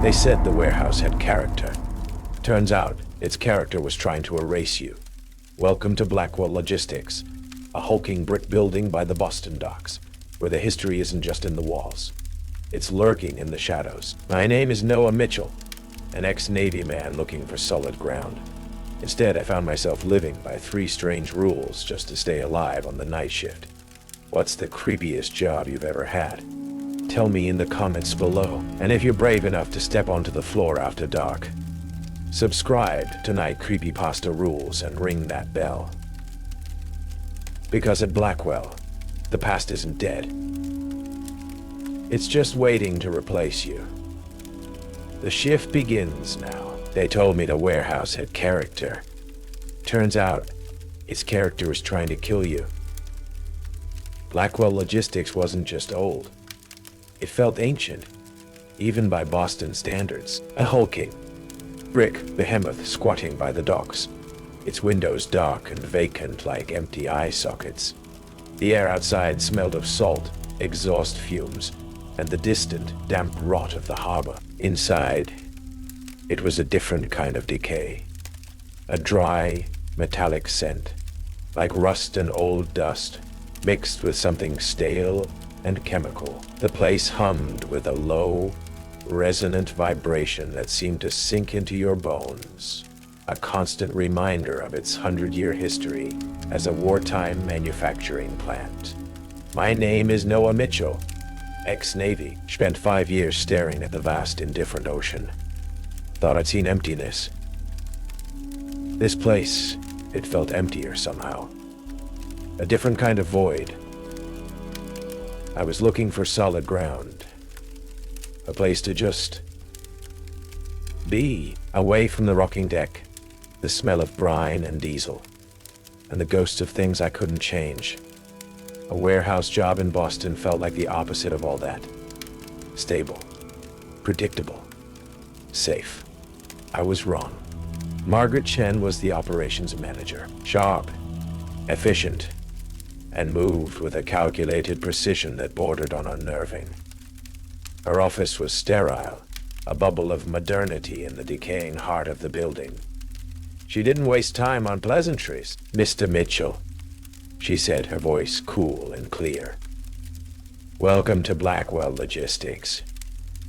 They said the warehouse had character. Turns out, its character was trying to erase you. Welcome to Blackwell Logistics, a hulking brick building by the Boston docks, where the history isn't just in the walls. It's lurking in the shadows. My name is Noah Mitchell, an ex-Navy man looking for solid ground. Instead, I found myself living by 3 strange rules just to stay alive on the night shift. What's the creepiest job you've ever had? Tell me in the comments below, and if you're brave enough to step onto the floor after dark, subscribe to Night Creepypasta Rules and ring that bell. Because at Blackwell, the past isn't dead. It's just waiting to replace you. The shift begins now. They told me the warehouse had character. Turns out, its character is trying to kill you. Blackwell Logistics wasn't just old. It felt ancient, even by Boston standards. A hulking brick behemoth squatting by the docks, its windows dark and vacant like empty eye sockets. The air outside smelled of salt, exhaust fumes, and the distant, damp rot of the harbor. Inside, it was a different kind of decay. A dry, metallic scent, like rust and old dust, mixed with something stale and chemical. The place hummed with a low, resonant vibration that seemed to sink into your bones, a constant reminder of its 100-year history as a wartime manufacturing plant. My name is Noah Mitchell, ex-Navy, spent 5 years staring at the vast, indifferent ocean. Thought I'd seen emptiness. This place, it felt emptier somehow. A different kind of void. I was looking for solid ground. A place to just be, away from the rocking deck, the smell of brine and diesel, and the ghosts of things I couldn't change. A warehouse job in Boston felt like the opposite of all that. Stable, predictable, safe. I was wrong. Margaret Chen was the operations manager, sharp, efficient, and moved with a calculated precision that bordered on unnerving. Her office was sterile, a bubble of modernity in the decaying heart of the building. She didn't waste time on pleasantries. Mr. Mitchell, she said, her voice cool and clear. Welcome to Blackwell Logistics.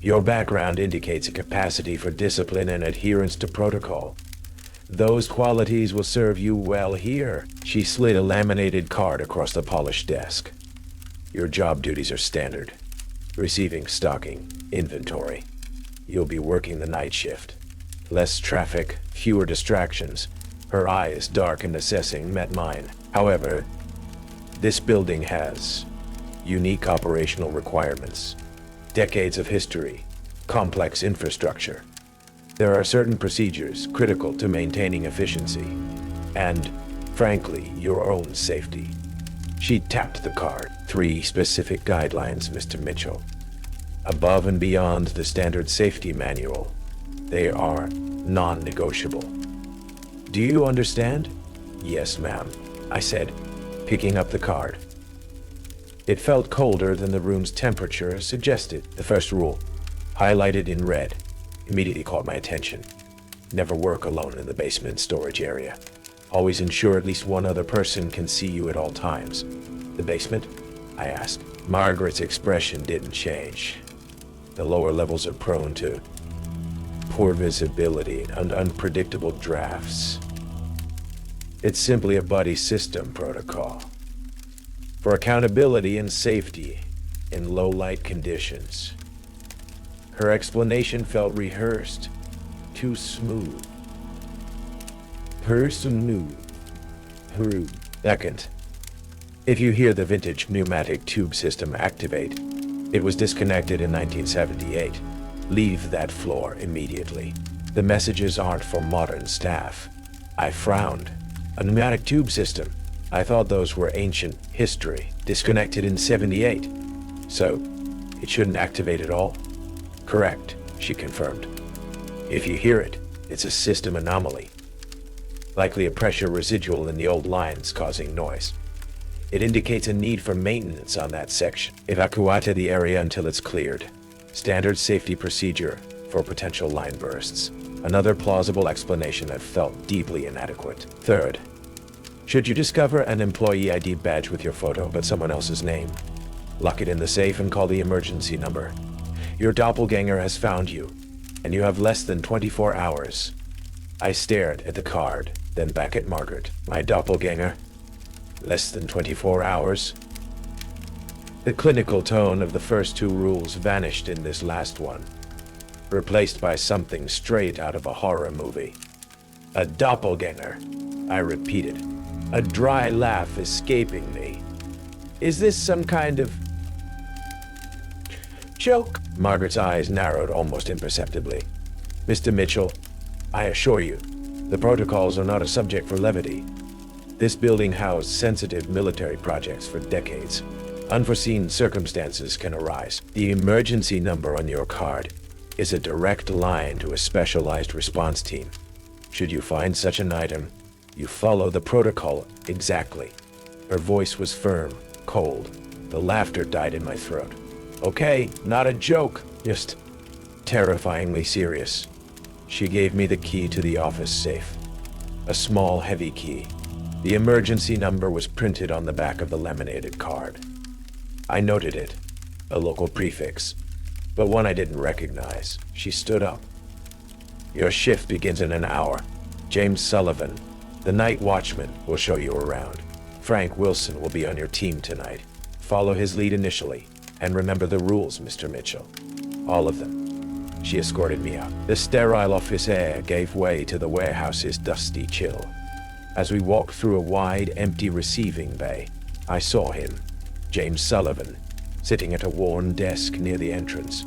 Your background indicates a capacity for discipline and adherence to protocol. Those qualities will serve you well here. She slid a laminated card across the polished desk. Your job duties are standard. Receiving, stocking, inventory. You'll be working the night shift. Less traffic, fewer distractions. Her eyes, dark and assessing, met mine. However, this building has unique operational requirements. Decades of history, complex infrastructure. There are certain procedures critical to maintaining efficiency, and, frankly, your own safety. She tapped the card. 3 specific guidelines, Mr. Mitchell. Above and beyond the standard safety manual, they are non-negotiable. Do you understand? Yes, ma'am, I said, picking up the card. It felt colder than the room's temperature suggested. The first rule, highlighted in red, immediately caught my attention. Never work alone in the basement storage area. Always ensure at least one other person can see you at all times. The basement? I asked. Margaret's expression didn't change. The lower levels are prone to poor visibility and unpredictable drafts. It's simply a buddy system protocol for accountability and safety in low-light conditions. Her explanation felt rehearsed, too smooth. Second, if you hear the vintage pneumatic tube system activate, it was disconnected in 1978. Leave that floor immediately. The messages aren't for modern staff. I frowned. A pneumatic tube system. I thought those were ancient history, disconnected in 78. So, it shouldn't activate at all? Correct, she confirmed. If you hear it, it's a system anomaly. Likely a pressure residual in the old lines causing noise. It indicates a need for maintenance on that section. Evacuate the area until it's cleared. Standard safety procedure, for potential line bursts. Another plausible explanation that felt deeply inadequate. Third, should you discover an employee ID badge with your photo but someone else's name, lock it in the safe and call the emergency number. Your doppelganger has found you, and you have less than 24 hours. I stared at the card, then back at Margaret. My doppelganger? Less than 24 hours? The clinical tone of the first two rules vanished in this last one, replaced by something straight out of a horror movie. A doppelganger, I repeated, a dry laugh escaping me. Is this some kind of joke? Margaret's eyes narrowed almost imperceptibly. Mr. Mitchell, I assure you, the protocols are not a subject for levity. This building housed sensitive military projects for decades. Unforeseen circumstances can arise. The emergency number on your card is a direct line to a specialized response team. Should you find such an item, you follow the protocol exactly. Her voice was firm, cold. The laughter died in my throat. Okay, not a joke, just terrifyingly serious. She gave me the key to the office safe. A small, heavy key. The emergency number was printed on the back of the laminated card. I noted it, a local prefix, but one I didn't recognize. She stood up. Your shift begins in an hour. James Sullivan, the night watchman, will show you around. Frank Wilson will be on your team tonight. Follow his lead initially, and remember the rules, Mr. Mitchell. All of them. She escorted me out. The sterile office air gave way to the warehouse's dusty chill. As we walked through a wide, empty receiving bay, I saw him, James Sullivan, sitting at a worn desk near the entrance.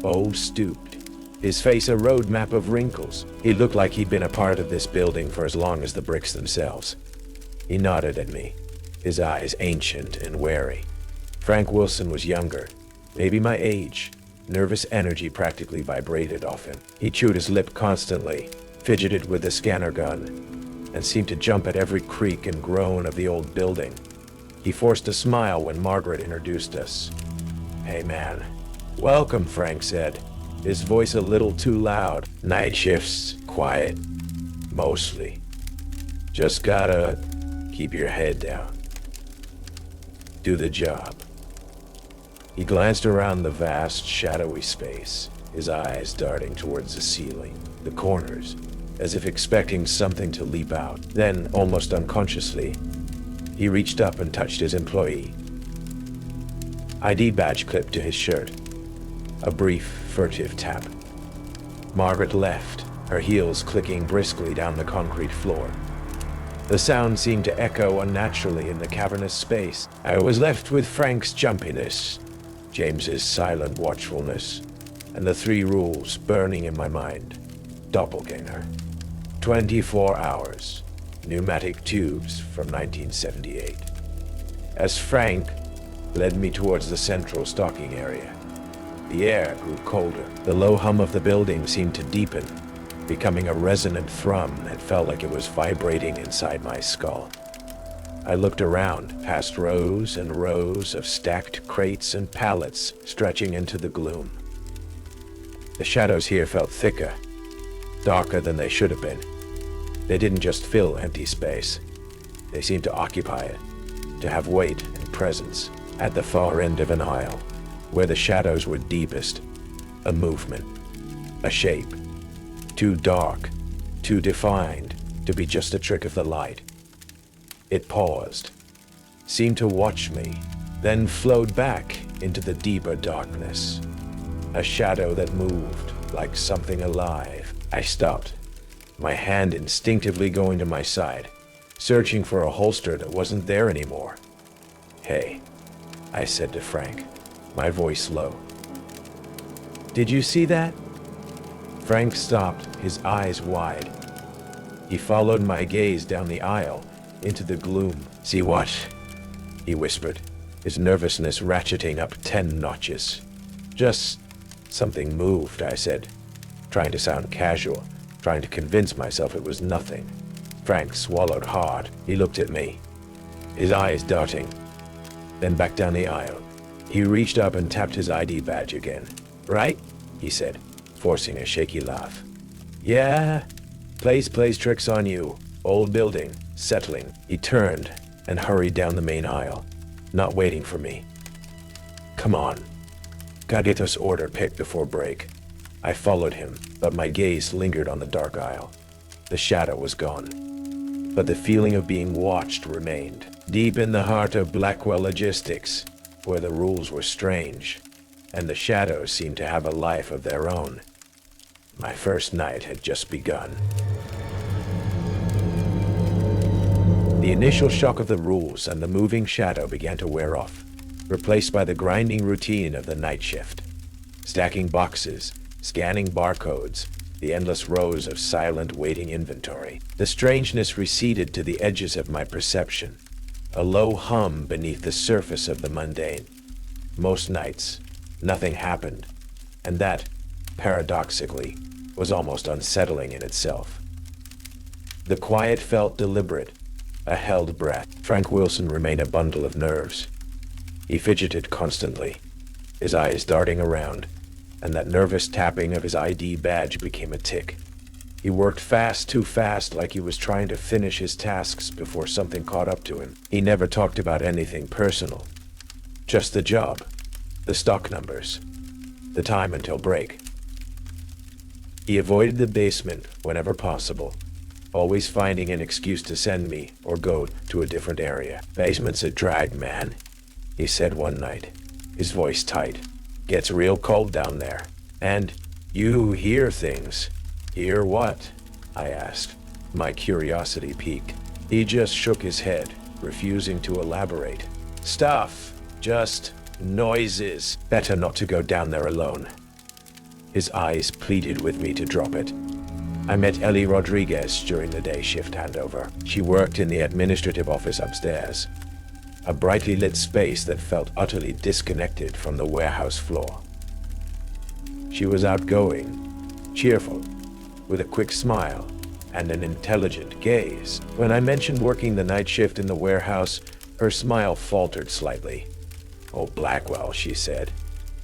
Old stooped, his face a road map of wrinkles. He looked like he'd been a part of this building for as long as the bricks themselves. He nodded at me, his eyes ancient and wary. Frank Wilson was younger, maybe my age. Nervous energy practically vibrated off him. He chewed his lip constantly, fidgeted with the scanner gun, and seemed to jump at every creak and groan of the old building. He forced a smile when Margaret introduced us. Hey man. Welcome, Frank said, his voice a little too loud. Night shifts, quiet, mostly. Just gotta keep your head down. Do the job. He glanced around the vast, shadowy space, his eyes darting towards the ceiling, the corners, as if expecting something to leap out. Then, almost unconsciously, he reached up and touched his employee. ID badge clipped to his shirt. A brief, furtive tap. Margaret left, her heels clicking briskly down the concrete floor. The sound seemed to echo unnaturally in the cavernous space. I was left with Frank's jumpiness, James's silent watchfulness, and the three rules burning in my mind. Doppelganger. 24 hours. Pneumatic tubes from 1978. As Frank led me towards the central stocking area, the air grew colder. The low hum of the building seemed to deepen, becoming a resonant thrum that felt like it was vibrating inside my skull. I looked around, past rows and rows of stacked crates and pallets stretching into the gloom. The shadows here felt thicker, darker than they should have been. They didn't just fill empty space. They seemed to occupy it, to have weight and presence. At the far end of an aisle, where the shadows were deepest, a movement, a shape, too dark, too defined to be just a trick of the light. It paused, seemed to watch me, then flowed back into the deeper darkness. A shadow that moved like something alive. I stopped, my hand instinctively going to my side, searching for a holster that wasn't there anymore. Hey, I said to Frank, my voice low. Did you see that? Frank stopped, his eyes wide. He followed my gaze down the aisle, into the gloom. See what? He whispered, his nervousness ratcheting up 10 notches. Just something moved, I said, trying to sound casual, trying to convince myself it was nothing. Frank swallowed hard. He looked at me, his eyes darting, then back down the aisle. He reached up and tapped his ID badge again. Right? He said, forcing a shaky laugh. Yeah, plays tricks on you. Old building, settling. He turned and hurried down the main aisle, not waiting for me. Come on. Gotta get this order picked before break. I followed him, but my gaze lingered on the dark aisle. The shadow was gone, but the feeling of being watched remained. Deep in the heart of Blackwell logistics, where the rules were strange, and the shadows seemed to have a life of their own. My first night had just begun. The initial shock of the rules and the moving shadow began to wear off, replaced by the grinding routine of the night shift. Stacking boxes, scanning barcodes, the endless rows of silent waiting inventory. The strangeness receded to the edges of my perception, a low hum beneath the surface of the mundane. Most nights, nothing happened, and that, paradoxically, was almost unsettling in itself. The quiet felt deliberate, a held breath. Frank Wilson remained a bundle of nerves. He fidgeted constantly, his eyes darting around, and that nervous tapping of his ID badge became a tick. He worked fast, too fast, like he was trying to finish his tasks before something caught up to him. He never talked about anything personal. Just the job, the stock numbers, the time until break. He avoided the basement whenever possible, always finding an excuse to send me or go to a different area. Basement's a drag, man, he said one night, his voice tight. Gets real cold down there. And you hear things. Hear what? I asked, my curiosity piqued. He just shook his head, refusing to elaborate. Stuff. Just noises. Better not to go down there alone. His eyes pleaded with me to drop it. I met Ellie Rodriguez during the day shift handover. She worked in the administrative office upstairs, a brightly lit space that felt utterly disconnected from the warehouse floor. She was outgoing, cheerful, with a quick smile and an intelligent gaze. When I mentioned working the night shift in the warehouse, her smile faltered slightly. Oh, Blackwell, she said.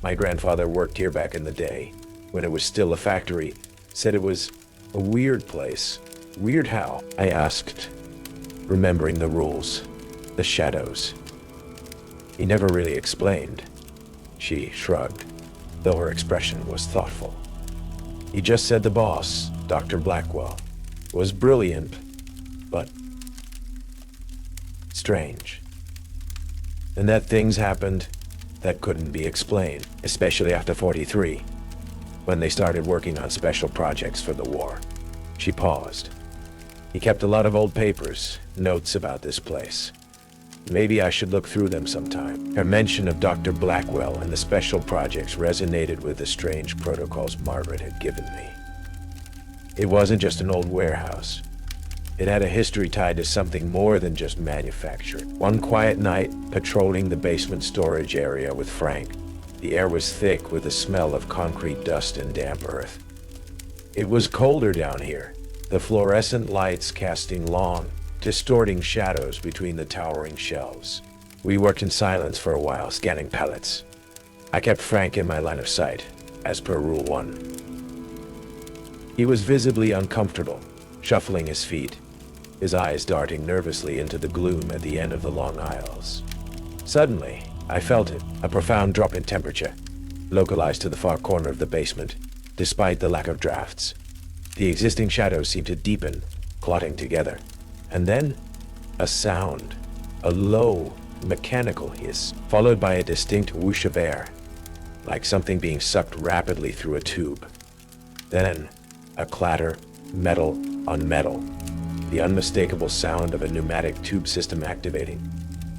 My grandfather worked here back in the day, when it was still a factory. Said it was a weird place. Weird how? I asked, remembering the rules. The shadows. He never really explained. She shrugged, though her expression was thoughtful. He just said the boss, Dr. Blackwell, was brilliant, but strange. And that things happened that couldn't be explained, especially after 43, when they started working on special projects for the war. She paused. He kept a lot of old papers, notes about this place. Maybe I should look through them sometime. Her mention of Dr. Blackwell and the special projects resonated with the strange protocols Margaret had given me. It wasn't just an old warehouse. It had a history tied to something more than just manufacturing. One quiet night, patrolling the basement storage area with Frank, the air was thick with the smell of concrete dust and damp earth. It was colder down here, the fluorescent lights casting long, distorting shadows between the towering shelves. We worked in silence for a while, scanning pallets. I kept Frank in my line of sight, as per Rule 1. He was visibly uncomfortable, shuffling his feet, his eyes darting nervously into the gloom at the end of the long aisles. Suddenly, I felt it, a profound drop in temperature, localized to the far corner of the basement, despite the lack of drafts. The existing shadows seemed to deepen, clotting together. And then, a sound, a low, mechanical hiss, followed by a distinct whoosh of air, like something being sucked rapidly through a tube. Then, a clatter, metal on metal, the unmistakable sound of a pneumatic tube system activating.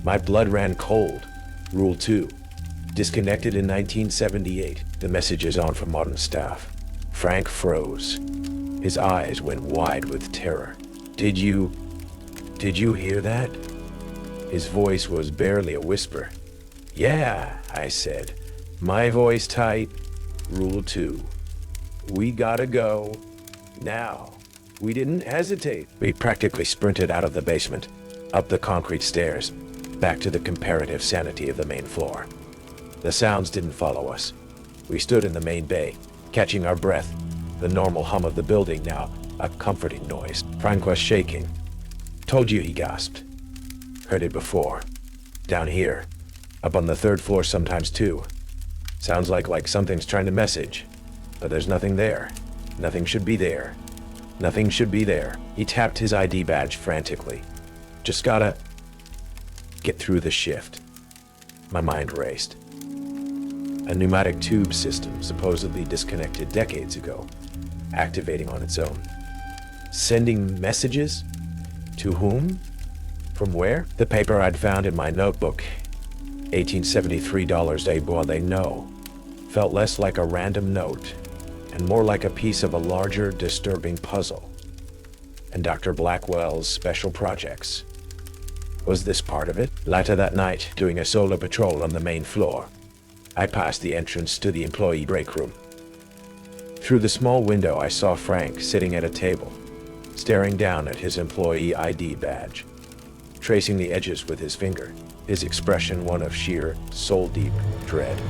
My blood ran cold. Rule 2. Disconnected in 1978. The message is on for modern staff. Frank froze. His eyes went wide with terror. Did you hear that? His voice was barely a whisper. Yeah, I said. My voice tight. Rule 2. We gotta go. Now. We didn't hesitate. We practically sprinted out of the basement, up the concrete stairs, back to the comparative sanity of the main floor. The sounds didn't follow us. We stood in the main bay, catching our breath, the normal hum of the building now a comforting noise. Frank was shaking. Told you, he gasped. Heard it before. Down here. Up on the third floor sometimes too. Sounds like something's trying to message. But there's nothing there. Nothing should be there. Nothing should be there. He tapped his ID badge frantically. Just gotta get through the shift. My mind raced. A pneumatic tube system supposedly disconnected decades ago, activating on its own. Sending messages? To whom? From where? The paper I'd found in my notebook, $1873 a boy they know, felt less like a random note and more like a piece of a larger, disturbing puzzle. And Dr. Blackwell's special projects. Was this part of it? Later that night, doing a solo patrol on the main floor, I passed the entrance to the employee break room. Through the small window, I saw Frank sitting at a table, staring down at his employee ID badge, tracing the edges with his finger, his expression one of sheer, soul-deep dread.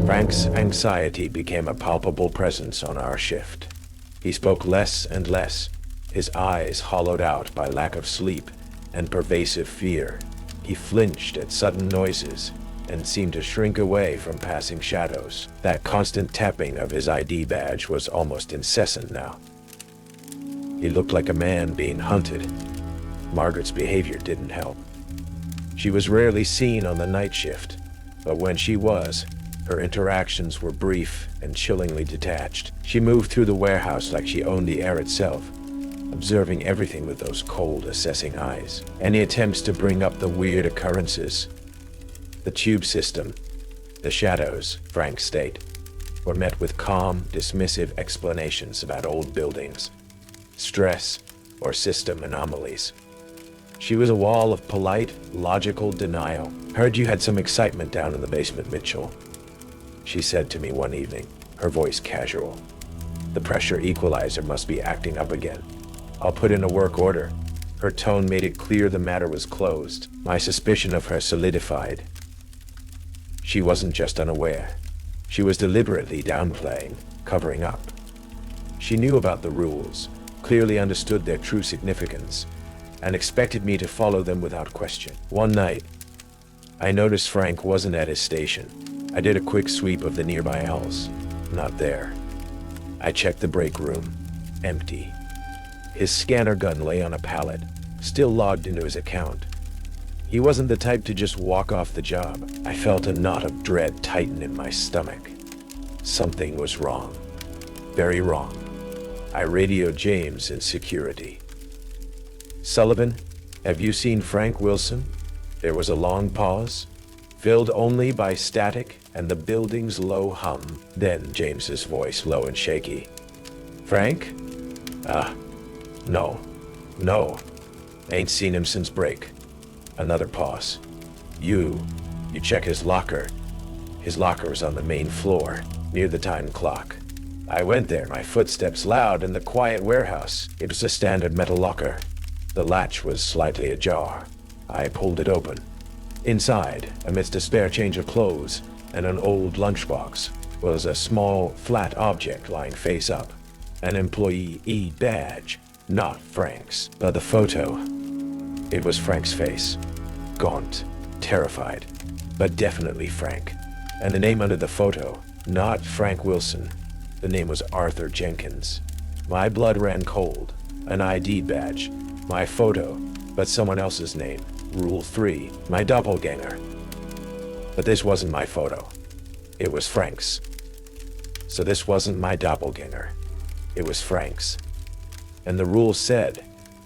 Frank's anxiety became a palpable presence on our shift. He spoke less and less, his eyes hollowed out by lack of sleep and pervasive fear. He flinched at sudden noises and seemed to shrink away from passing shadows. That constant tapping of his ID badge was almost incessant now. He looked like a man being hunted. Margaret's behavior didn't help. She was rarely seen on the night shift, but when she was, her interactions were brief and chillingly detached. She moved through the warehouse like she owned the air itself, observing everything with those cold, assessing eyes. Any attempts to bring up the weird occurrences, the tube system, the shadows, Frank's state, were met with calm, dismissive explanations about old buildings, stress, or system anomalies. She was a wall of polite, logical denial. Heard you had some excitement down in the basement, Mitchell, she said to me one evening, her voice casual. The pressure equalizer must be acting up again. I'll put in a work order. Her tone made it clear the matter was closed. My suspicion of her solidified. She wasn't just unaware. She was deliberately downplaying, covering up. She knew about the rules, clearly understood their true significance, and expected me to follow them without question. One night, I noticed Frank wasn't at his station. I did a quick sweep of the nearby halls. Not there. I checked the break room. Empty. His scanner gun lay on a pallet, still logged into his account. He wasn't the type to just walk off the job. I felt a knot of dread tighten in my stomach. Something was wrong. Very wrong. I radioed James in security. Sullivan, have you seen Frank Wilson? There was a long pause, filled only by static and the building's low hum. Then James's voice, low and shaky. Frank? No. Ain't seen him since break. Another pause. You check his locker. His locker was on the main floor, near the time clock. I went there, my footsteps loud in the quiet warehouse. It was a standard metal locker. The latch was slightly ajar. I pulled it open. Inside, amidst a spare change of clothes and an old lunchbox, was a small, flat object lying face up. An employee badge, not Frank's. But the photo, it was Frank's face. Gaunt, terrified, but definitely Frank. And the name under the photo, not Frank Wilson. The name was Arthur Jenkins. My blood ran cold. An ID badge, my photo, but someone else's name. Rule 3, my doppelganger. But this wasn't my photo. It was Frank's. So this wasn't my doppelganger. It was Frank's. And the rule said,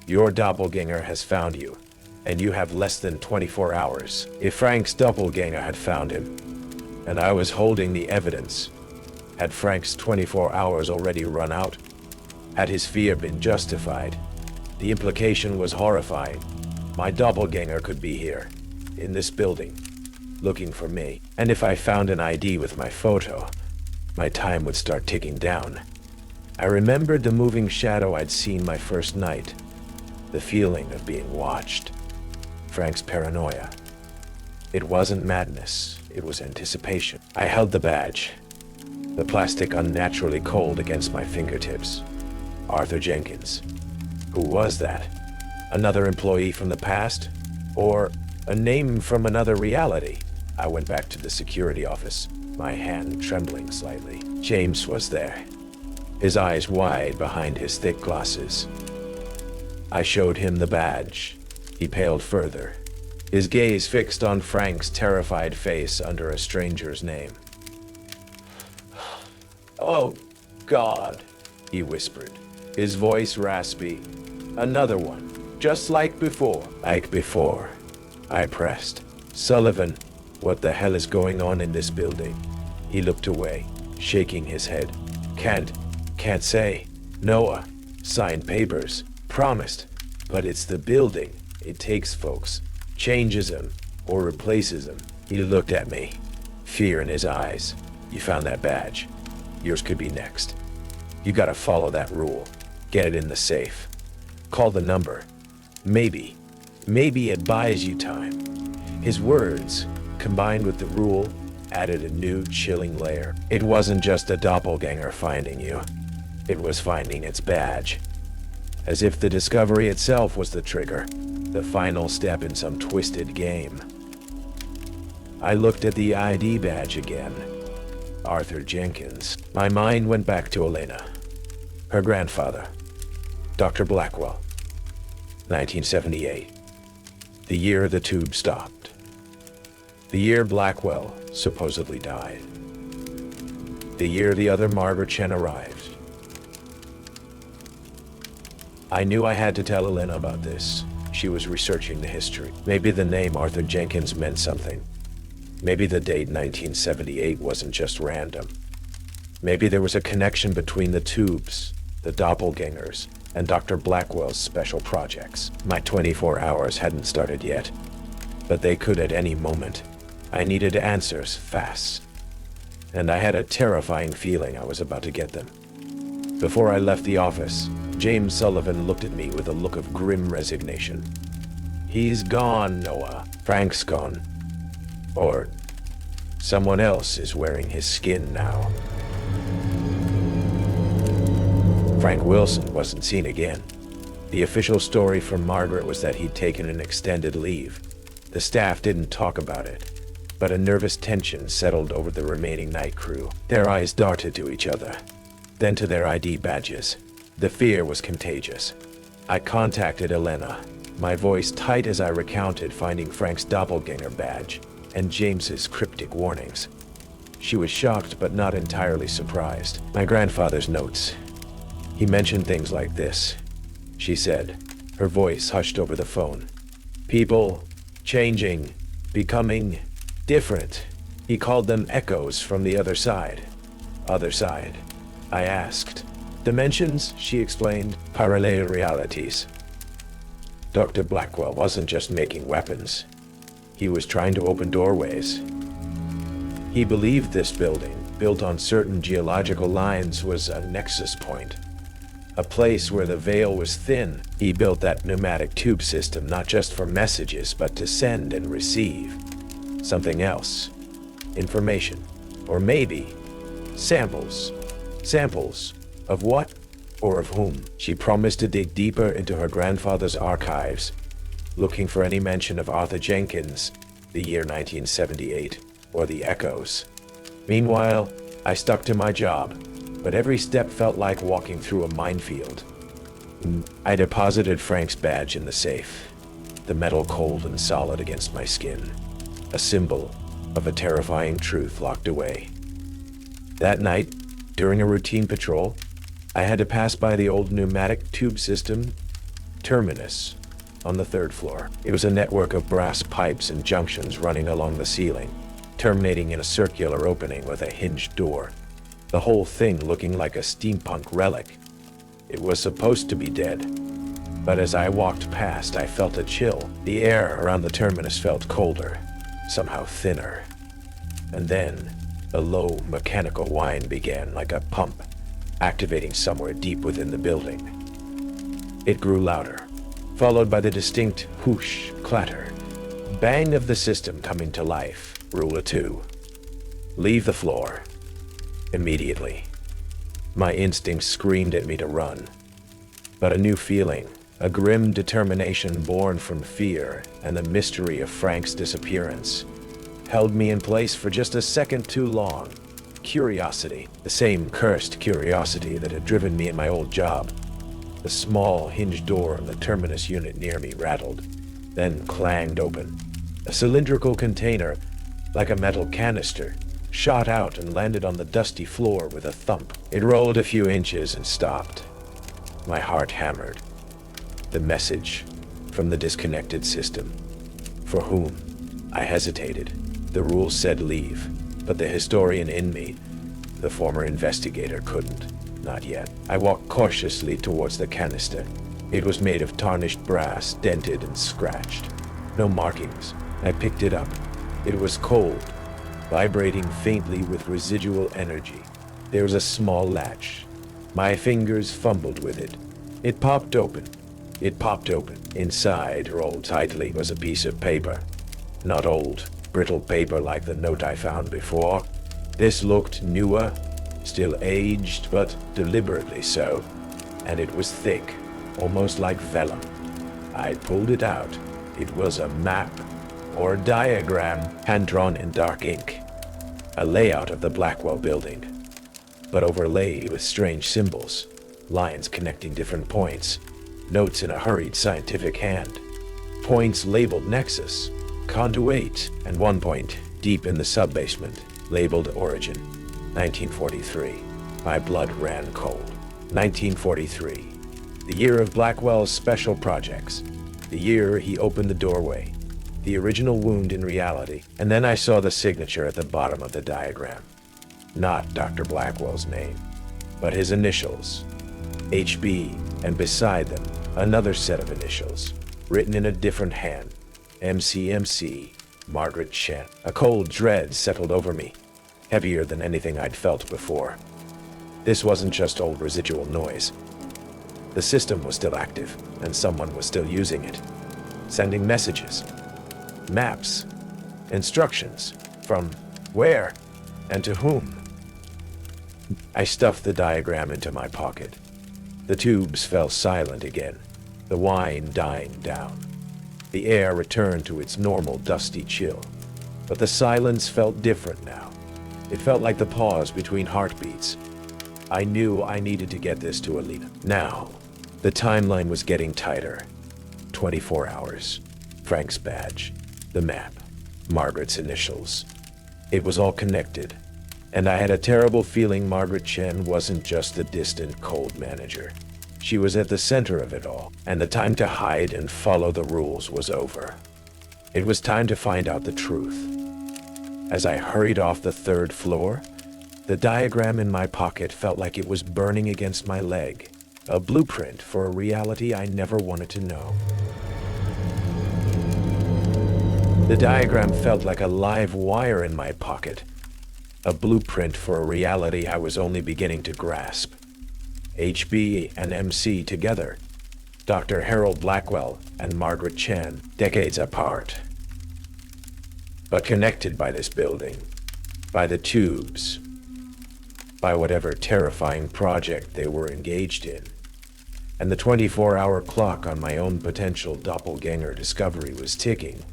your doppelganger has found you, and you have less than 24 hours. If Frank's doppelganger had found him, and I was holding the evidence, had Frank's 24 hours already run out? Had his fear been justified? The implication was horrifying. My doppelganger could be here, in this building, looking for me. And if I found an ID with my photo, my time would start ticking down. I remembered the moving shadow I'd seen my first night, the feeling of being watched. Frank's paranoia. It wasn't madness, it was anticipation. I held the badge, the plastic unnaturally cold against my fingertips. Arthur Jenkins. Who was that? Another employee from the past? Or a name from another reality? I went back to the security office, my hand trembling slightly. James was there, his eyes wide behind his thick glasses. I showed him the badge. He paled further, his gaze fixed on Frank's terrified face under a stranger's name. "Oh, God," he whispered, his voice raspy. "Another one, just like before." Like before, I pressed. "Sullivan, what the hell is going on in this building?" He looked away, shaking his head. Can't say. Noah, signed papers, promised. But it's the building. It takes folks, changes them, or replaces them." He looked at me, fear in his eyes. "You found that badge. Yours could be next. You gotta follow that rule. Get it in the safe. Call the number. Maybe it buys you time." His words, combined with the rule, added a new chilling layer. It wasn't just a doppelganger finding you. It was finding its badge. As if the discovery itself was the trigger, the final step in some twisted game. I looked at the ID badge again. Arthur Jenkins. My mind went back to Elena. Her grandfather, Dr. Blackwell. 1978. The year the tube stopped. The year Blackwell supposedly died. The year the other Margaret Chen arrived. I knew I had to tell Elena about this. She was researching the history. Maybe the name Arthur Jenkins meant something. Maybe the date 1978 wasn't just random. Maybe there was a connection between the tubes, the doppelgangers, and Dr. Blackwell's special projects. My 24 hours hadn't started yet, but they could at any moment. I needed answers fast, and I had a terrifying feeling I was about to get them. Before I left the office, James Sullivan looked at me with a look of grim resignation. "He's gone, Noah. Frank's gone. Or someone else is wearing his skin now." Frank Wilson wasn't seen again. The official story from Margaret was that he'd taken an extended leave. The staff didn't talk about it, but a nervous tension settled over the remaining night crew. Their eyes darted to each other, then to their ID badges. The fear was contagious. I contacted Elena, my voice tight as I recounted finding Frank's doppelganger badge and James's cryptic warnings. She was shocked but not entirely surprised. "My grandfather's notes. He mentioned things like this," she said, her voice hushed over the phone. "People changing, becoming different. He called them echoes from the other side." "Other side?" I asked. "Dimensions," she explained. "Parallel realities." Dr. Blackwell wasn't just making weapons. He was trying to open doorways. He believed this building, built on certain geological lines, was a nexus point. A place where the veil was thin. He built that pneumatic tube system not just for messages, but to send and receive something else. Information. Or maybe samples. Samples. Of what? Or of whom? She promised to dig deeper into her grandfather's archives, looking for any mention of Arthur Jenkins, the year 1978, or the echoes. Meanwhile, I stuck to my job, but every step felt like walking through a minefield. I deposited Frank's badge in the safe, the metal cold and solid against my skin, a symbol of a terrifying truth locked away. That night, during a routine patrol, I had to pass by the old pneumatic tube system, terminus, on the 3rd floor. It was a network of brass pipes and junctions running along the ceiling, terminating in a circular opening with a hinged door. The whole thing looking like a steampunk relic. It was supposed to be dead, but as I walked past, I felt a chill. The air around the terminus felt colder, somehow thinner. And then, a low mechanical whine began like a pump, activating somewhere deep within the building. It grew louder, followed by the distinct whoosh, clatter, bang of the system coming to life. Rule of 2. Leave the floor. Immediately, my instincts screamed at me to run. But a new feeling, a grim determination born from fear and the mystery of Frank's disappearance, held me in place for just a second too long. Curiosity, the same cursed curiosity that had driven me in my old job. The small hinged door on the terminus unit near me rattled, then clanged open. A cylindrical container, like a metal canister, shot out and landed on the dusty floor with a thump. It rolled a few inches and stopped. My heart hammered. The message from the disconnected system. For whom? I hesitated. The rules said leave, but the historian in me, the former investigator, couldn't. Not yet. I walked cautiously towards the canister. It was made of tarnished brass, dented and scratched. No markings. I picked it up. It was cold, vibrating faintly with residual energy. There was a small latch. My fingers fumbled with it. It popped open. Inside, rolled tightly, was a piece of paper. Not old, brittle paper like the note I found before. This looked newer, still aged, but deliberately so. And it was thick, almost like vellum. I pulled it out. It was a map, or a diagram, hand-drawn in dark ink. A layout of the Blackwell building, but overlaid with strange symbols, lines connecting different points, notes in a hurried scientific hand, points labeled Nexus, Conduit, and one point, deep in the sub-basement, labeled Origin. 1943. My blood ran cold. 1943. The year of Blackwell's special projects. The year he opened the doorway. The original wound in reality, and then I saw the signature at the bottom of the diagram. Not Dr. Blackwell's name, but his initials, HB, and beside them, another set of initials, written in a different hand, MCMC, Margaret Chen. A cold dread settled over me, heavier than anything I'd felt before. This wasn't just old residual noise. The system was still active, and someone was still using it, sending messages. Maps, instructions, from where and to whom. I stuffed the diagram into my pocket. The tubes fell silent again, the whine dying down. The air returned to its normal dusty chill, but the silence felt different now. It felt like the pause between heartbeats. I knew I needed to get this to Alina. Now, the timeline was getting tighter. 24 hours, Frank's badge, the map, Margaret's initials. It was all connected, and I had a terrible feeling Margaret Chen wasn't just a distant, cold manager. She was at the center of it all, and the time to hide and follow the rules was over. It was time to find out the truth. As I hurried off the third floor, the diagram in my pocket felt like it was burning against my leg, a blueprint for a reality I never wanted to know. The diagram felt like a live wire in my pocket, a blueprint for a reality I was only beginning to grasp. HB and MC together, Dr. Harold Blackwell and Margaret Chen, decades apart, but connected by this building, by the tubes, by whatever terrifying project they were engaged in. And the 24-hour clock on my own potential doppelganger discovery was ticking,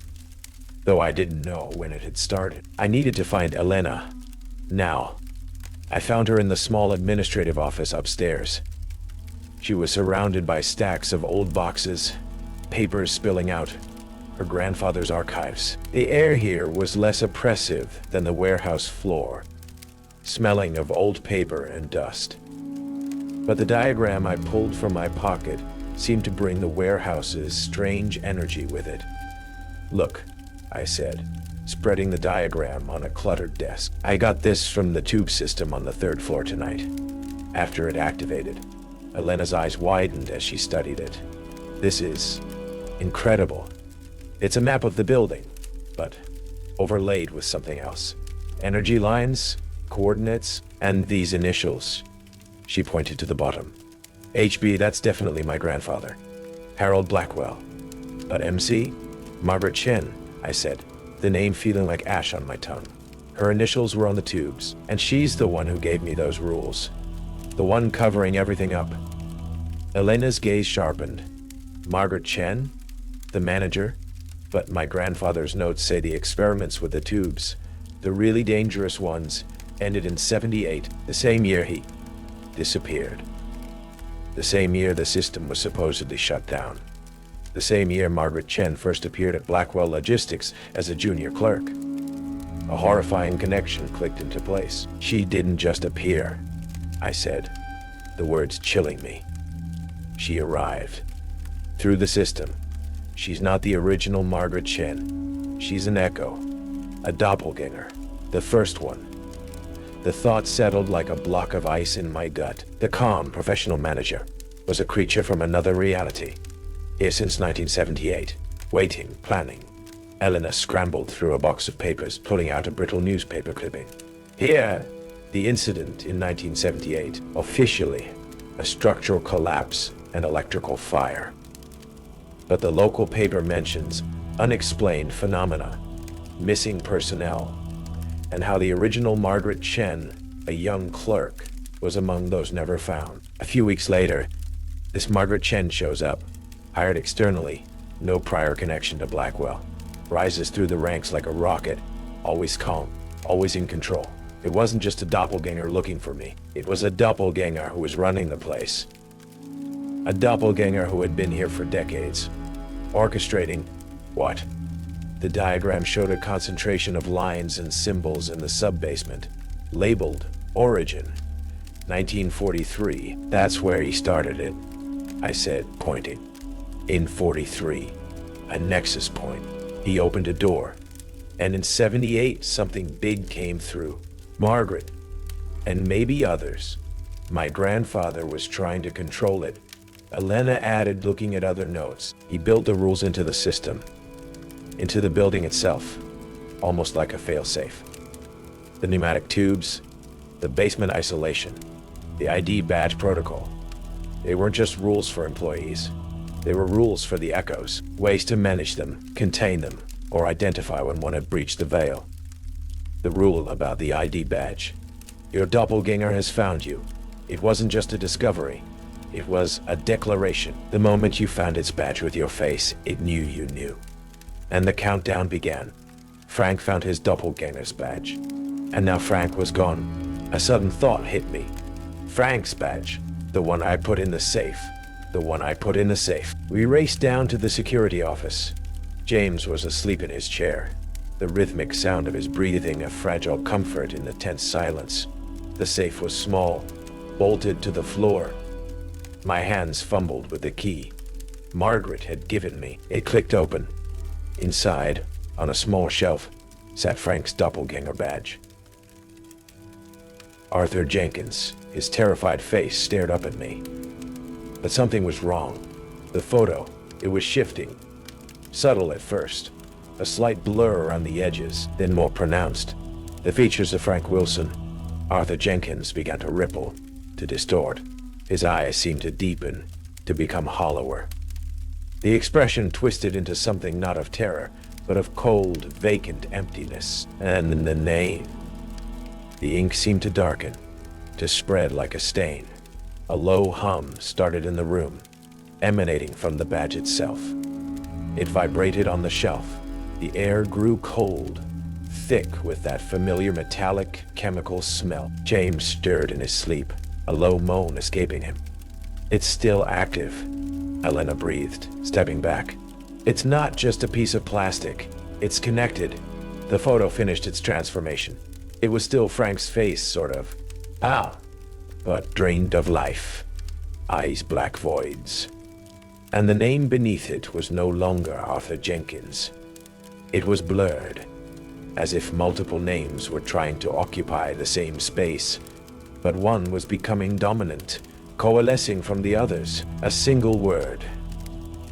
though I didn't know when it had started. I needed to find Elena. Now. I found her in the small administrative office upstairs. She was surrounded by stacks of old boxes, papers spilling out, her grandfather's archives. The air here was less oppressive than the warehouse floor, smelling of old paper and dust. But the diagram I pulled from my pocket seemed to bring the warehouse's strange energy with it. "Look," I said, spreading the diagram on a cluttered desk. "I got this from the tube system on the third floor tonight, after it activated." Elena's eyes widened as she studied it. "This is incredible. It's a map of the building, but overlaid with something else. Energy lines, coordinates, and these initials." She pointed to the bottom. "HB, that's definitely my grandfather, Harold Blackwell. But MC? Margaret Chen," I said, the name feeling like ash on my tongue. Her initials were on the tubes, and she's the one who gave me those rules. The one covering everything up. Elena's gaze sharpened. Margaret Chen? The manager? But my grandfather's notes say the experiments with the tubes, the really dangerous ones, ended in '78, the same year he disappeared. The same year the system was supposedly shut down. The same year Margaret Chen first appeared at Blackwell Logistics as a junior clerk. A horrifying connection clicked into place. She didn't just appear, I said, the words chilling me. She arrived. Through the system. She's not the original Margaret Chen. She's an echo. A doppelganger. The first one. The thought settled like a block of ice in my gut. The calm, professional manager was a creature from another reality. Here since 1978. Waiting, planning. Elena scrambled through a box of papers, pulling out a brittle newspaper clipping. Here, the incident in 1978. Officially, a structural collapse and electrical fire. But the local paper mentions unexplained phenomena, missing personnel, and how the original Margaret Chen, a young clerk, was among those never found. A few weeks later, this Margaret Chen shows up, hired externally, no prior connection to Blackwell, rises through the ranks like a rocket, always calm, always in control. It wasn't just a doppelganger looking for me. It was a doppelganger who was running the place. A doppelganger who had been here for decades. Orchestrating what? The diagram showed a concentration of lines and symbols in the sub-basement, labeled Origin. 1943, that's where he started it, I said, pointing. In 43, a nexus point. He opened a door, and in '78, something big came through. Margaret, and maybe others. My grandfather was trying to control it. Elena added, looking at other notes. He built the rules into the system, into the building itself, almost like a failsafe. The pneumatic tubes, the basement isolation, the ID badge protocol. They weren't just rules for employees. They were rules for the echoes, ways to manage them, contain them, or identify when one had breached the veil. The rule about the ID badge. Your doppelganger has found you. It wasn't just a discovery. It was a declaration. The moment you found its badge with your face, it knew you knew. And the countdown began. Frank found his doppelganger's badge. And now Frank was gone. A sudden thought hit me. Frank's badge. The one I put in the safe. The one I put in the safe. We raced down to the security office. James was asleep in his chair. The rhythmic sound of his breathing a fragile comfort in the tense silence. The safe was small, bolted to the floor. My hands fumbled with the key Margaret had given me. It clicked open. Inside, on a small shelf, sat Frank's doppelganger badge. Arthur Jenkins, his terrified face, stared up at me. But something was wrong. The photo, it was shifting. Subtle at first. A slight blur around the edges, then more pronounced. The features of Frank Wilson, Arthur Jenkins, began to ripple, to distort. His eyes seemed to deepen, to become hollower. The expression twisted into something not of terror, but of cold, vacant emptiness. And then the name. The ink seemed to darken, to spread like a stain. A low hum started in the room, emanating from the badge itself. It vibrated on the shelf. The air grew cold, thick with that familiar metallic, chemical smell. James stirred in his sleep, a low moan escaping him. It's still active, Elena breathed, stepping back. It's not just a piece of plastic. It's connected. The photo finished its transformation. It was still Frank's face, sort of. But drained of life. Eyes black voids. And the name beneath it was no longer Arthur Jenkins. It was blurred, as if multiple names were trying to occupy the same space. But one was becoming dominant, coalescing from the others. A single word,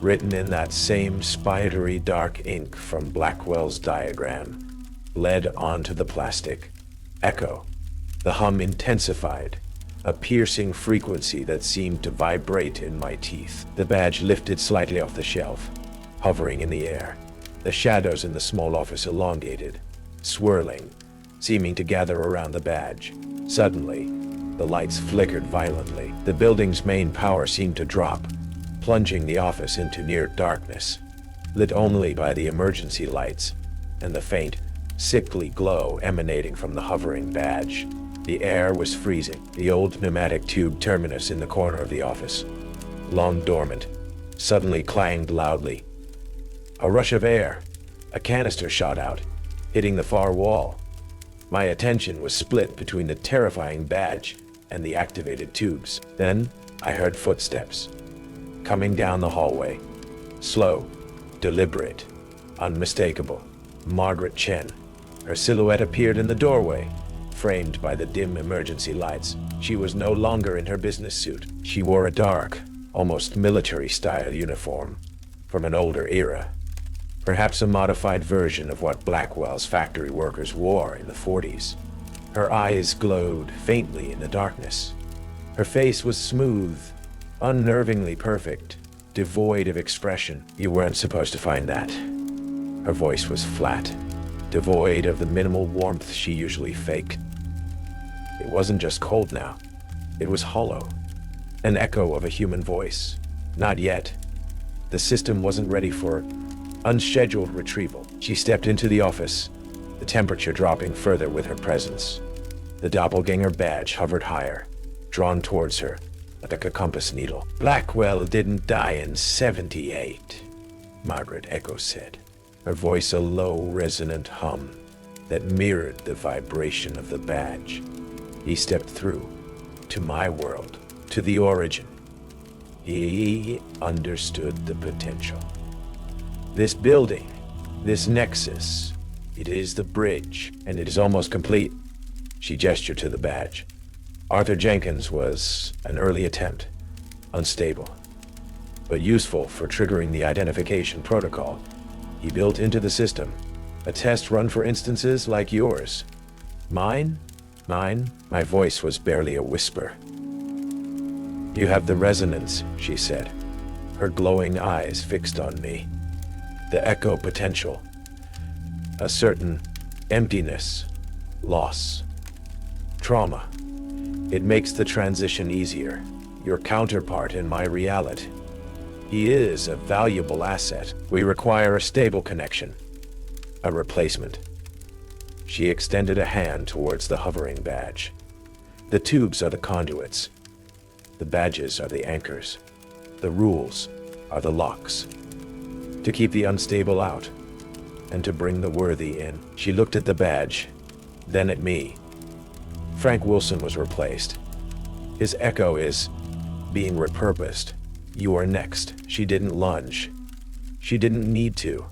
written in that same spidery dark ink from Blackwell's diagram, led onto the plastic. Echo. The hum intensified, a piercing frequency that seemed to vibrate in my teeth. The badge lifted slightly off the shelf, hovering in the air. The shadows in the small office elongated, swirling, seeming to gather around the badge. Suddenly, the lights flickered violently. The building's main power seemed to drop, plunging the office into near darkness, lit only by the emergency lights and the faint, sickly glow emanating from the hovering badge. The air was freezing. The old pneumatic tube terminus in the corner of the office, long dormant, suddenly clanged loudly. A rush of air. A canister shot out, hitting the far wall. My attention was split between the terrifying badge and the activated tubes. Then I heard footsteps coming down the hallway. Slow, deliberate, unmistakable. Margaret Chen. Her silhouette appeared in the doorway, framed by the dim emergency lights. She was no longer in her business suit. She wore a dark, almost military-style uniform from an older era. Perhaps a modified version of what Blackwell's factory workers wore in the 40s. Her eyes glowed faintly in the darkness. Her face was smooth, unnervingly perfect, devoid of expression. You weren't supposed to find that. Her voice was flat, devoid of the minimal warmth she usually faked. It wasn't just cold now. It was hollow, an echo of a human voice. Not yet. The system wasn't ready for unscheduled retrieval. She stepped into the office, the temperature dropping further with her presence. The doppelganger badge hovered higher, drawn towards her like a compass needle. Blackwell didn't die in 78, Margaret Echo said, her voice a low, resonant hum that mirrored the vibration of the badge. He stepped through, to my world, to the origin. He understood the potential. This building, this nexus, it is the bridge, and it is almost complete. She gestured to the badge. Arthur Jenkins was an early attempt, unstable, but useful for triggering the identification protocol he built into the system. A test run for instances like yours. Mine? My voice was barely a whisper. You have the resonance, she said, her glowing eyes fixed on me. The echo potential. A certain emptiness, loss, trauma. It makes the transition easier. Your counterpart in my reality. He is a valuable asset. We require a stable connection. A replacement. She extended a hand towards the hovering badge. The tubes are the conduits. The badges are the anchors. The rules are the locks. To keep the unstable out, and to bring the worthy in. She looked at the badge, then at me. Frank Wilson was replaced. His echo is being repurposed. You are next. She didn't lunge. She didn't need to.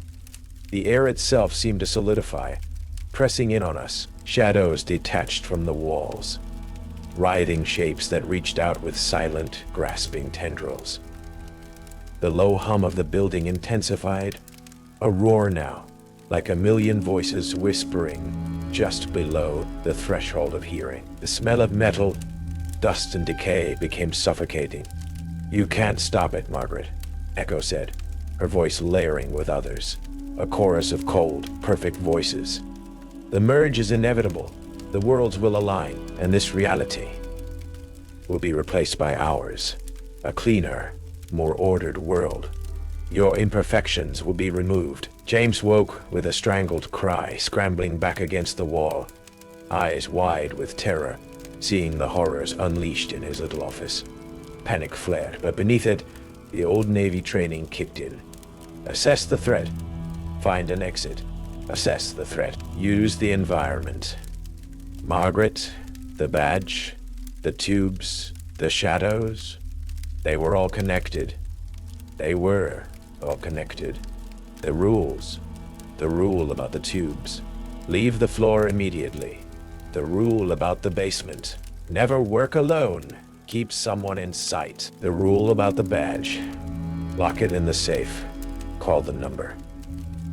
The air itself seemed to solidify, pressing in on us. Shadows detached from the walls, writhing shapes that reached out with silent, grasping tendrils. The low hum of the building intensified, a roar now, like a million voices whispering just below the threshold of hearing. The smell of metal, dust and decay became suffocating. You can't stop it, Margaret, Echo said, her voice layering with others, a chorus of cold, perfect voices. The merge is inevitable. The worlds will align, and this reality will be replaced by ours, a cleaner, more ordered world. Your imperfections will be removed. James woke with a strangled cry, scrambling back against the wall, eyes wide with terror, seeing the horrors unleashed in his little office. Panic flared, but beneath it, the old Navy training kicked in. Assess the threat. Find an exit. Assess the threat. Use the environment. Margaret, the badge, the tubes, the shadows, they were all connected. They were all connected. The rules. The rule about the tubes. Leave the floor immediately. The rule about the basement. Never work alone. Keep someone in sight. The rule about the badge. Lock it in the safe. Call the number.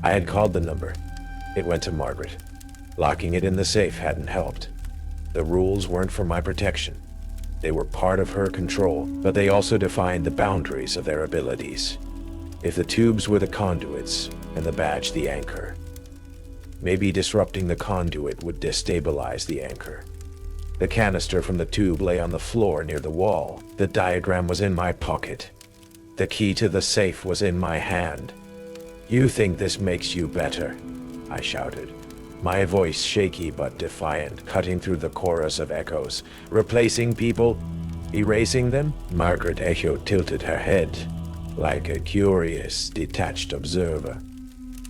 I had called the number. It went to Margaret. Locking it in the safe hadn't helped. The rules weren't for my protection. They were part of her control, but they also defined the boundaries of their abilities. If the tubes were the conduits, and the badge the anchor, Maybe disrupting the conduit would destabilize the anchor. The canister from the tube lay on the floor near the wall. The diagram was in my pocket. The key to the safe was in my hand. "You think this makes you better?" I shouted, my voice shaky but defiant, cutting through the chorus of echoes. "Replacing people? Erasing them?" Margaret Echo tilted her head, like a curious, detached observer.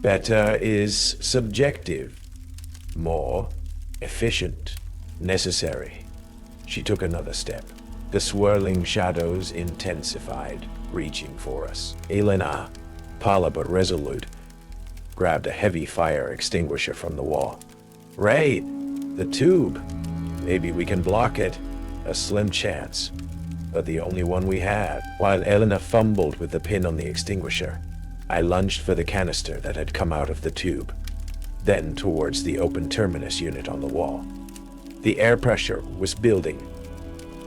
"Better is subjective. More efficient. Necessary." She took another step. The swirling shadows intensified, reaching for us. Elena, pale but resolute, grabbed a heavy fire extinguisher from the wall. "Ray, the tube. Maybe we can block it. A slim chance, but the only one we had." While Elena fumbled with the pin on the extinguisher, I lunged for the canister that had come out of the tube, then towards the open terminus unit on the wall. The air pressure was building,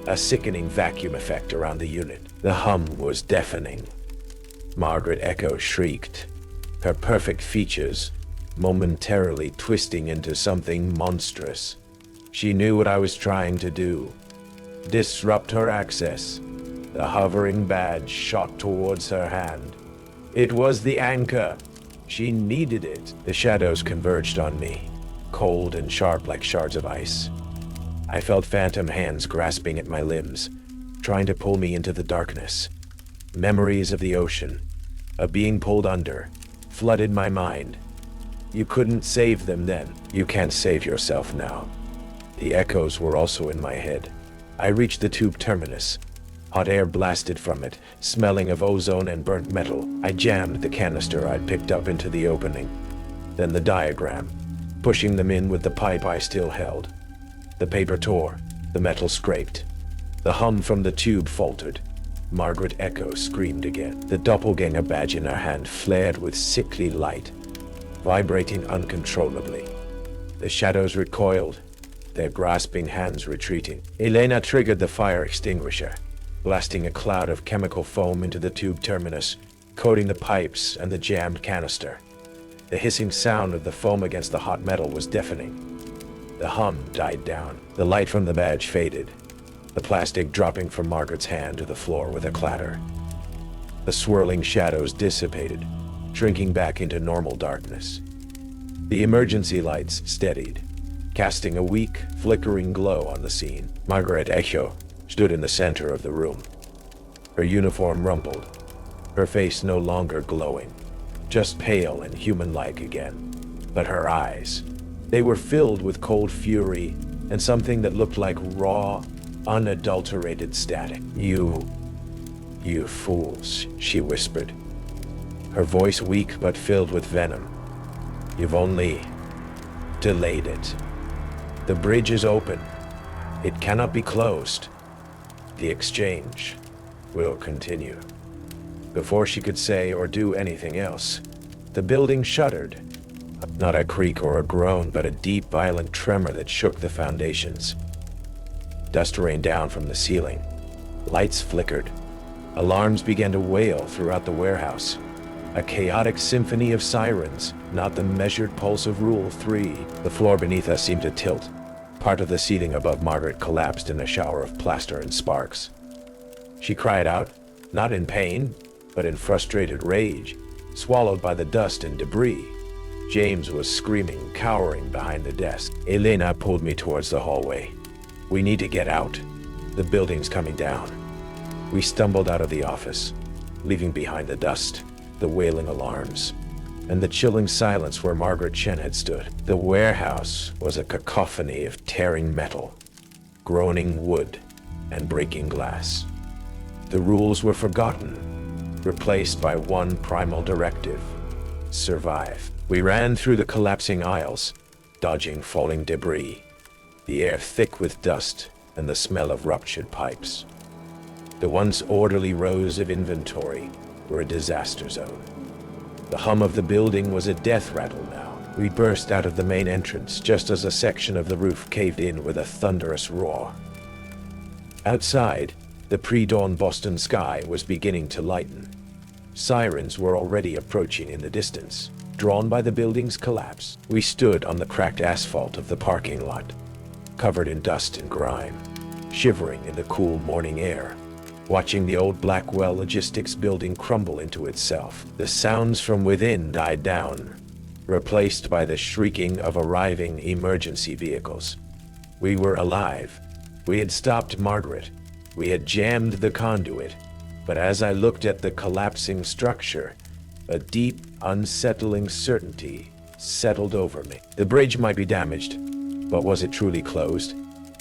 a sickening vacuum effect around the unit. The hum was deafening. Margaret Echo shrieked, her perfect features momentarily twisting into something monstrous. She knew what I was trying to do. Disrupt her access. The hovering badge shot towards her hand. It was the anchor. She needed it. The shadows converged on me, cold and sharp like shards of ice. I felt phantom hands grasping at my limbs, trying to pull me into the darkness. Memories of the ocean, of being pulled under, flooded my mind. You couldn't save them then. You can't save yourself now. The echoes were also in my head. I reached the tube terminus. Hot air blasted from it, smelling of ozone and burnt metal. I jammed the canister I'd picked up into the opening. Then the diagram, pushing them in with the pipe I still held. The paper tore, the metal scraped. The hum from the tube faltered. Margaret Echo screamed again. The doppelganger badge in her hand flared with sickly light, vibrating uncontrollably. The shadows recoiled, their grasping hands retreating. Elena triggered the fire extinguisher, blasting a cloud of chemical foam into the tube terminus, coating the pipes and the jammed canister. The hissing sound of the foam against the hot metal was deafening. The hum died down. The light from the badge faded, the plastic dropping from Margaret's hand to the floor with a clatter. The swirling shadows dissipated, shrinking back into normal darkness. The emergency lights steadied, casting a weak, flickering glow on the scene. Margaret Echo stood in the center of the room. Her uniform rumpled, her face no longer glowing, just pale and human-like again. But her eyes, they were filled with cold fury and something that looked like raw, unadulterated static. You fools," she whispered, her voice weak but filled with venom. "You've only delayed it. The bridge is open. It cannot be closed. The exchange will continue." Before she could say or do anything else, the building shuddered. Not a creak or a groan, but a deep, violent tremor that shook the foundations. Dust rained down from the ceiling. Lights flickered. Alarms began to wail throughout the warehouse. A chaotic symphony of sirens, not the measured pulse of Rule 3. The floor beneath us seemed to tilt. Part of the ceiling above Margaret collapsed in a shower of plaster and sparks. She cried out, not in pain, but in frustrated rage, swallowed by the dust and debris. James was screaming, cowering behind the desk. Elena pulled me towards the hallway. "We need to get out. The building's coming down." We stumbled out of the office, leaving behind the dust, the wailing alarms, and the chilling silence where Margaret Chen had stood. The warehouse was a cacophony of tearing metal, groaning wood, and breaking glass. The rules were forgotten, replaced by one primal directive: survive. We ran through the collapsing aisles, dodging falling debris, the air thick with dust and the smell of ruptured pipes. The once orderly rows of inventory were a disaster zone. The hum of the building was a death rattle now. We burst out of the main entrance just as a section of the roof caved in with a thunderous roar. Outside, the pre-dawn Boston sky was beginning to lighten. Sirens were already approaching in the distance. drawn by the building's collapse. We stood on the cracked asphalt of the parking lot, covered in dust and grime, shivering in the cool morning air, watching the old Blackwell logistics building crumble into itself. The sounds from within died down, replaced by the shrieking of arriving emergency vehicles. We were alive. We had stopped Margaret. We had jammed the conduit. But as I looked at the collapsing structure, a deep, unsettling certainty settled over me. The bridge might be damaged, but was it truly closed?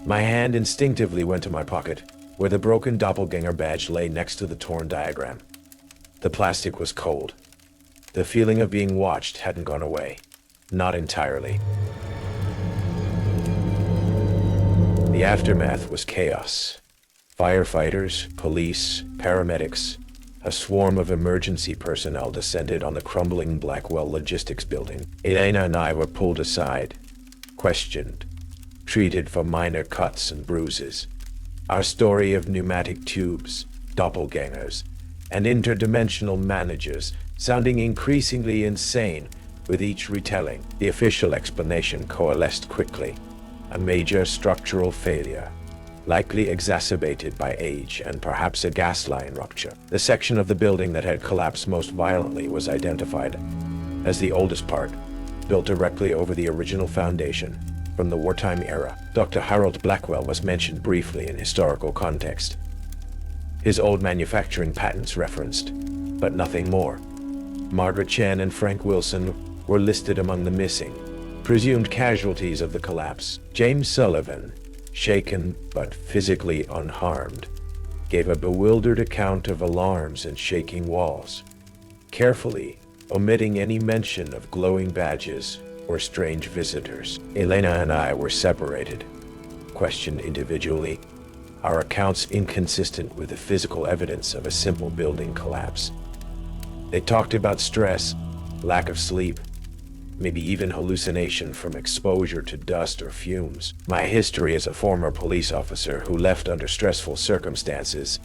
My hand instinctively went to my pocket, where the broken doppelganger badge lay next to the torn diagram. The plastic was cold. The feeling of being watched hadn't gone away. Not entirely. The aftermath was chaos. Firefighters, police, paramedics, a swarm of emergency personnel descended on the crumbling Blackwell logistics building. Elena and I were pulled aside, questioned, treated for minor cuts and bruises. Our story of pneumatic tubes, doppelgangers, and interdimensional managers sounding increasingly insane with each retelling. The official explanation coalesced quickly: a major structural failure, likely exacerbated by age and perhaps a gas line rupture. The section of the building that had collapsed most violently was identified as the oldest part, built directly over the original foundation from the wartime era. Dr. Harold Blackwell was mentioned briefly in historical context. His old manufacturing patents referenced, but nothing more. Margaret Chen and Frank Wilson were listed among the missing, presumed casualties of the collapse. James Sullivan, shaken but physically unharmed, gave a bewildered account of alarms and shaking walls, carefully omitting any mention of glowing badges or strange visitors. Elena and I were separated, questioned individually, our accounts inconsistent with the physical evidence of a simple building collapse. They talked about stress, lack of sleep, maybe even hallucination from exposure to dust or fumes. My history as a former police officer who left under stressful circumstances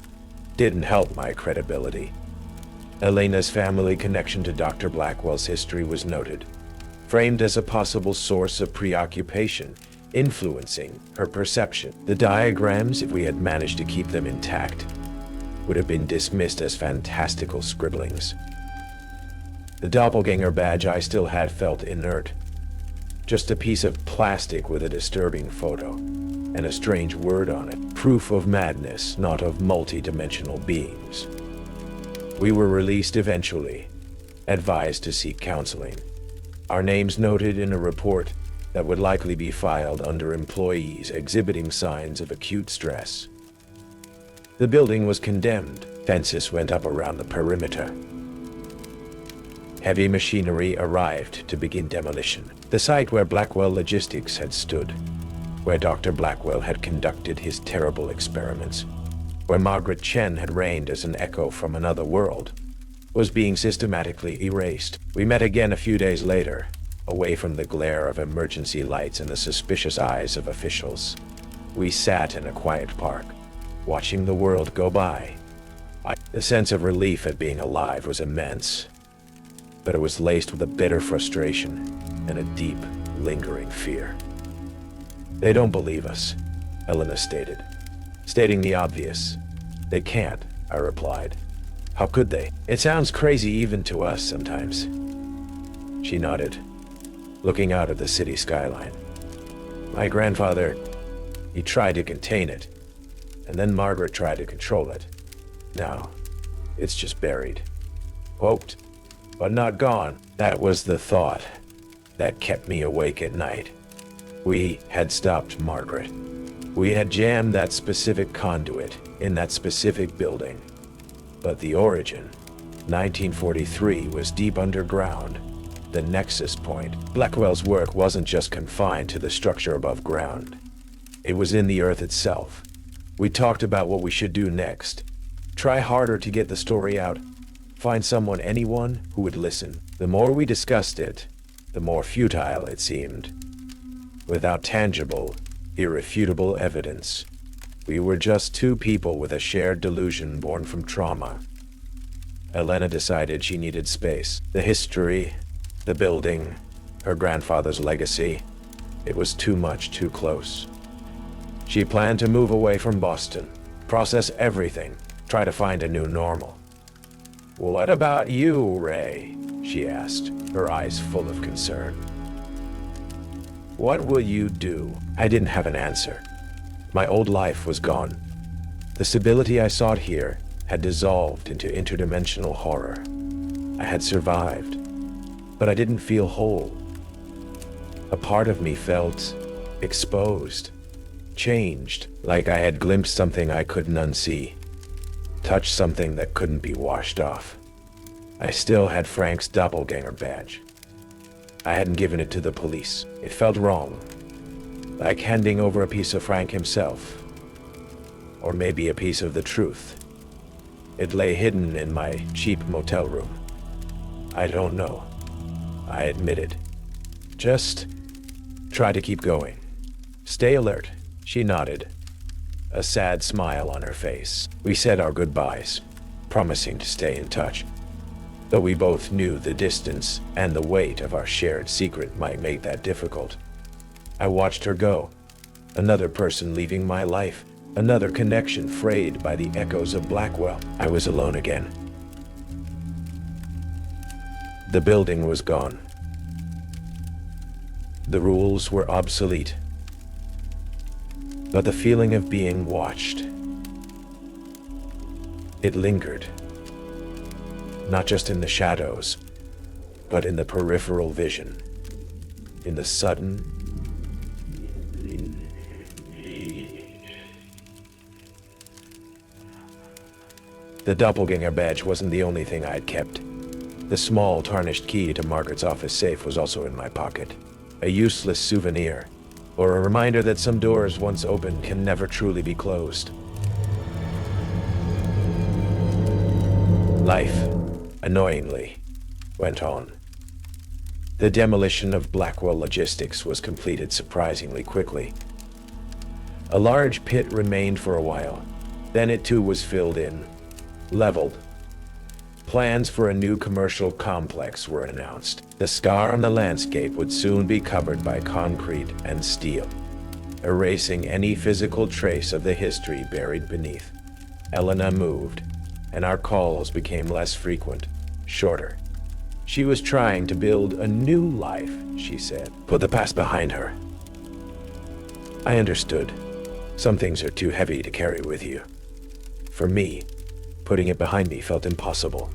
didn't help my credibility. Elena's family connection to Dr. Blackwell's history was noted, framed as a possible source of preoccupation, influencing her perception. The diagrams, if we had managed to keep them intact, would have been dismissed as fantastical scribblings. The doppelganger badge I still had felt inert, just a piece of plastic with a disturbing photo and a strange word on it. Proof of madness, not of multi-dimensional beings. We were released eventually, advised to seek counseling. Our names noted in a report that would likely be filed under employees exhibiting signs of acute stress. The building was condemned. Fences went up around the perimeter. Heavy machinery arrived to begin demolition. The site where Blackwell Logistics had stood, where Dr. Blackwell had conducted his terrible experiments, where Margaret Chen had reigned as an echo from another world, was being systematically erased. We met again a few days later, away from the glare of emergency lights and the suspicious eyes of officials. We sat in a quiet park, watching the world go by. The sense of relief at being alive was immense, but it was laced with a bitter frustration and a deep, lingering fear. They don't believe us, Elena stated, stating the obvious. They can't, I replied. How could they? It sounds crazy even to us sometimes. She nodded, looking out at the city skyline. My grandfather, he tried to contain it, and then Margaret tried to control it. Now, it's just buried. Hoped, but not gone. That was the thought that kept me awake at night. We had stopped Margaret. We had jammed that specific conduit in that specific building. But the origin, 1943, was deep underground, the nexus point. Blackwell's work wasn't just confined to the structure above ground. It was in the earth itself. We talked about what we should do next. Try harder to get the story out. Find anyone who would listen. The more we discussed it, the more futile it seemed. Without tangible, irrefutable evidence, we were just two people with a shared delusion born from trauma. Elena decided she needed space. The history, The building, her grandfather's legacy, it was too much too close. She planned to move away from Boston, process everything, try to find a new normal. "What about you, Ray?" she asked, her eyes full of concern. "What will you do?" I didn't have an answer. My old life was gone. The stability I sought here had dissolved into interdimensional horror. I had survived, but I didn't feel whole. A part of me felt exposed, changed, like I had glimpsed something I couldn't unsee, touched something that couldn't be washed off. I still had Frank's doppelganger badge. I hadn't given it to the police. It felt wrong, like handing over a piece of Frank himself, or maybe a piece of the truth. It lay hidden in my cheap motel room. I don't know, I admitted. Just try to keep going. Stay alert. She nodded, a sad smile on her face. We said our goodbyes, promising to stay in touch, though we both knew the distance and the weight of our shared secret might make that difficult. I watched her go, another person leaving my life, another connection frayed by the echoes of Blackwell. I was alone again. The building was gone. The rules were obsolete, but the feeling of being watched, it lingered, not just in the shadows, but in the peripheral vision, in the sudden, The doppelganger badge wasn't the only thing I had kept. The small, tarnished key to Margaret's office safe was also in my pocket. A useless souvenir, or a reminder that some doors once opened can never truly be closed. Life, annoyingly, went on. The demolition of Blackwell Logistics was completed surprisingly quickly. A large pit remained for a while. Then it too was filled in, leveled. Plans for a new commercial complex were announced. The scar on the landscape would soon be covered by concrete and steel, erasing any physical trace of the history buried beneath. Elena moved, and our calls became less frequent, shorter. She was trying to build a new life, she said. Put the past behind her. I understood. Some things are too heavy to carry with you. For me, putting it behind me felt impossible.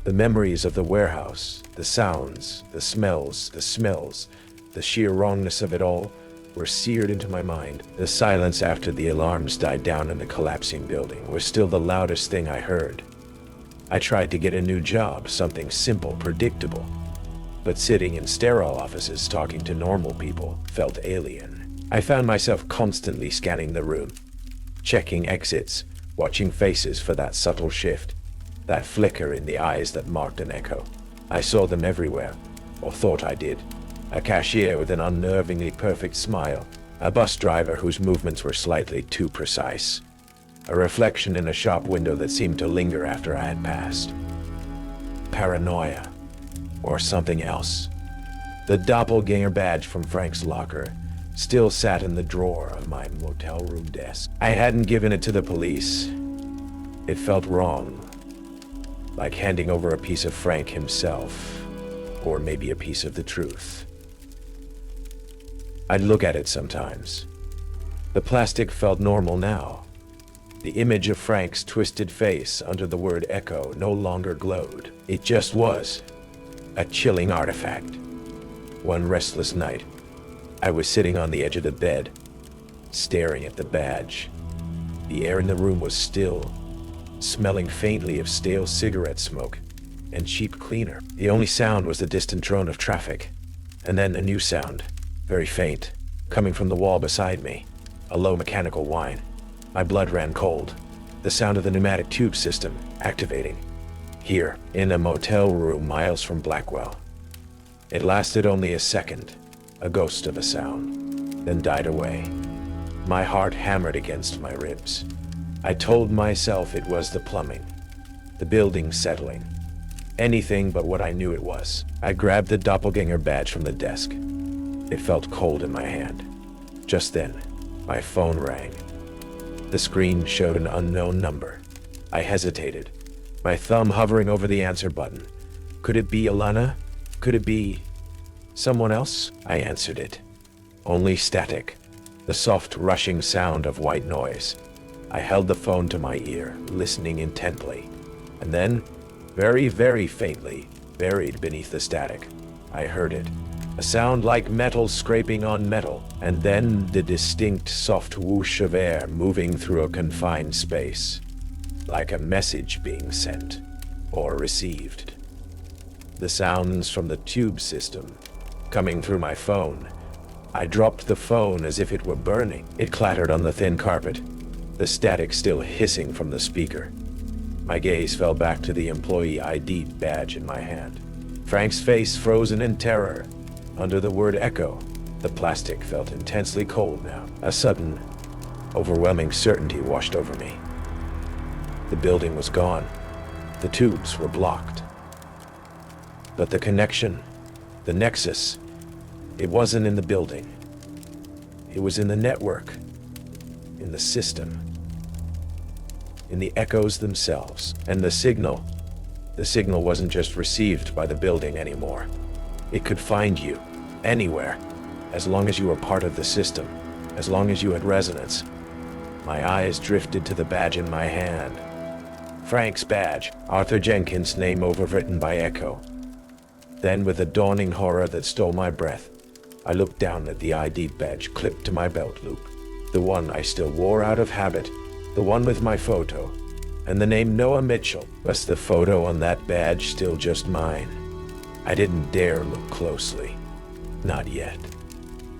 The memories of the warehouse, the sounds, the smells, the sheer wrongness of it all were seared into my mind. The silence after the alarms died down in the collapsing building was still the loudest thing I heard. I tried to get a new job, something simple, predictable. But sitting in sterile offices talking to normal people felt alien. I found myself constantly scanning the room, checking exits, watching faces for that subtle shift, that flicker in the eyes that marked an echo. I saw them everywhere, or thought I did. A cashier with an unnervingly perfect smile, a bus driver whose movements were slightly too precise, a reflection in a shop window that seemed to linger after I had passed. Paranoia, or something else. The doppelganger badge from Frank's locker still sat in the drawer of my motel room desk. I hadn't given it to the police. It felt wrong, like handing over a piece of Frank himself, or maybe a piece of the truth. I'd look at it sometimes. The plastic felt normal now. The image of Frank's twisted face under the word echo no longer glowed. It just was, a chilling artifact. One restless night, I was sitting on the edge of the bed, staring at the badge. The air in the room was still, smelling faintly of stale cigarette smoke and cheap cleaner. The only sound was the distant drone of traffic, and then a new sound, very faint, coming from the wall beside me, a low mechanical whine. My blood ran cold, the sound of the pneumatic tube system activating. Here, in a motel room miles from Blackwell. It lasted only a second, a ghost of a sound, then died away. My heart hammered against my ribs. I told myself it was the plumbing, the building settling, Anything but what I knew it was. I grabbed the doppelganger badge from the desk. It felt cold in my hand. Just then, my phone rang. The screen showed an unknown number. I hesitated, my thumb hovering over the answer button. Could it be Alana? Could it be someone else? I answered it. Only static, the soft rushing sound of white noise. I held the phone to my ear, listening intently. And then, very, very faintly, buried beneath the static, I heard it. A sound like metal scraping on metal, and then the distinct soft whoosh of air moving through a confined space, like a message being sent or received. The sounds from the tube system, coming through my phone. I dropped the phone as if it were burning. It clattered on the thin carpet, the static still hissing from the speaker. My gaze fell back to the employee ID badge in my hand. Frank's face frozen in terror. Under the word echo, the plastic felt intensely cold now. A sudden, overwhelming certainty washed over me. The building was gone. The tubes were blocked. But the connection, the nexus, it wasn't in the building. It was in the network, in the system, in the echoes themselves. And the signal wasn't just received by the building anymore. It could find you, anywhere, as long as you were part of the system, as long as you had resonance. My eyes drifted to the badge in my hand. Frank's badge, Arthur Jenkins' name overwritten by echo. Then, with a dawning horror that stole my breath, I looked down at the ID badge clipped to my belt loop. The one I still wore out of habit, the one with my photo, and the name Noah Mitchell. Was the photo on that badge still just mine? I didn't dare look closely. Not yet.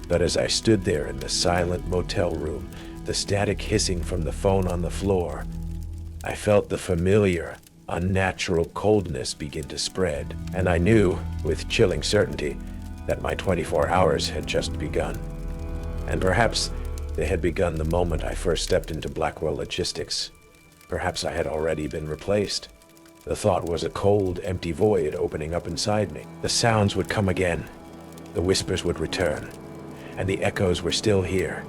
But as I stood there in the silent motel room, the static hissing from the phone on the floor, I felt the familiar, unnatural coldness begin to spread, and I knew, with chilling certainty, that my 24 hours had just begun. And perhaps they had begun the moment I first stepped into Blackwell Logistics. Perhaps I had already been replaced. The thought was a cold, empty void opening up inside me. The sounds would come again. The whispers would return. And the echoes were still here.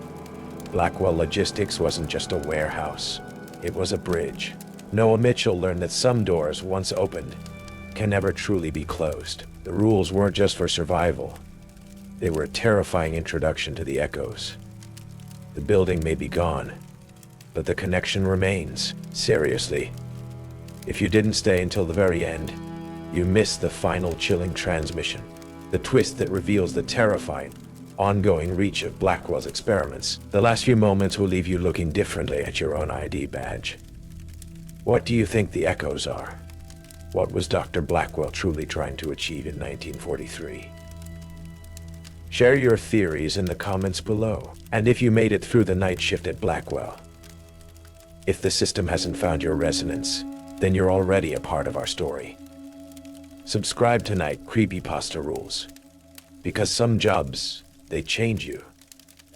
Blackwell Logistics wasn't just a warehouse. It was a bridge. Noah Mitchell learned that some doors, once opened, can never truly be closed. The rules weren't just for survival. They were a terrifying introduction to the echoes. The building may be gone, but the connection remains. Seriously. If you didn't stay until the very end, you missed the final chilling transmission, the twist that reveals the terrifying, ongoing reach of Blackwell's experiments. The last few moments will leave you looking differently at your own ID badge. What do you think the echoes are? What was Dr. Blackwell truly trying to achieve in 1943? Share your theories in the comments below. And if you made it through the night shift at Blackwell, if the system hasn't found your resonance, then you're already a part of our story. Subscribe to Night Creepypasta Rules, because some jobs, they change you,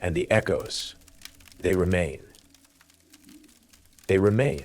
and the echoes, they remain. They remain.